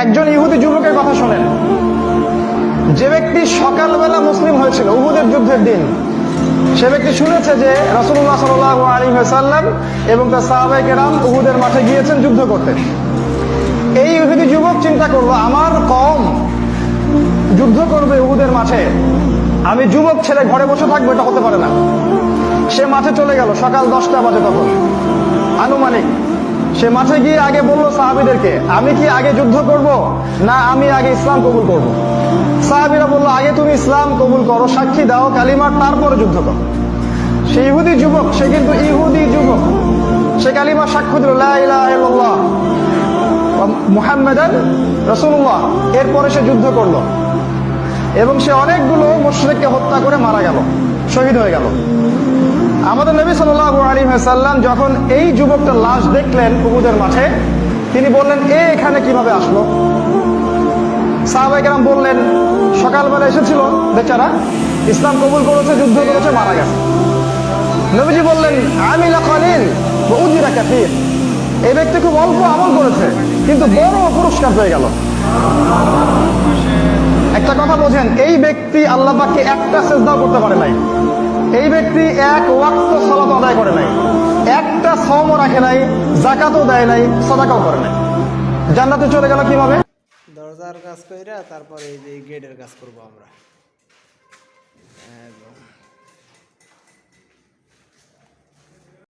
একজন ইহুদি যুবকের কথা শোনেন, যে ব্যক্তি সকালবেলা মুসলিম হয়েছিল উহুদের যুদ্ধের দিন। সে ব্যক্তি শুনেছে যে রাসূলুল্লাহ সাল্লাল্লাহু আলাইহি ওয়াসাল্লাম এবং তার সাহাবায়ে কেরাম উহুদের মাঠে গিয়েছেন যুদ্ধ করতে। এই ইহুদি যুবক চিন্তা করলো, আমার কওম যুদ্ধ করবে উহুদের মাঠে, আমি যুবক ছেলে ঘরে বসে থাকবো, এটা হতে পারে না। সে মাঠে চলে গেল, সকাল 10টা বাজে তখন আনুমানিক। সে মাঠে গিয়ে আগে বললো সাহাবীদেরকে, আমি কি আগে যুদ্ধ করব না আমি আগে ইসলাম কবুল করব? সাহাবীরা বললো, আগে তুমি ইসলাম কবুল করো, সাক্ষী দাও কালিমার, তারপরে যুদ্ধ করো। সে ইহুদি যুবক, সে কিন্তু ইহুদি যুবক, সে কালিমার সাক্ষ্য দিল, লা ইলাহা ইল্লাল্লাহ মুহাম্মাদান রাসূলুল্লাহ। এরপরে সে যুদ্ধ করলো এবং সে অনেকগুলো মুশরিককে হত্যা করে মারা গেল, শহীদ হয়ে গেল। আমাদের নবী সাল্লাল্লাহু আলাইহি ওয়াসাল্লাম যখন এই যুবকটার লাশ দেখলেন উহুদের মাঠে, তিনি বললেন, এ এখানে কিভাবে আসলো? সাহাবায়ে কেরাম বললেন, সকালবেলা এসেছিল বেচারা, ইসলাম কবুল করেছে, যুদ্ধ করেছে, মারা গেছে। নবীজি বললেন, আমিলা কলিল ওয়া উজরা কাসীর। এই ব্যক্তি খুব অল্প আমল করেছে কিন্তু বড় পুরস্কার পেয়ে গেল। একটা কথা বোঝেন, এই ব্যক্তি আল্লাহ পাককে একটা সিজদাও করতে পারে নাই। এই ব্যক্তি এক ওয়াক্ত সালাত আদায় করে নাই, একটা সওমও রাখে নাই, যাকাতও দেয় নাই, সাদাকাও করে নাই। জান্নাতে চলে গেল কিভাবে? দরজার কাজ কইরা তারপরে এই যে গেটের কাজ করব আমরা।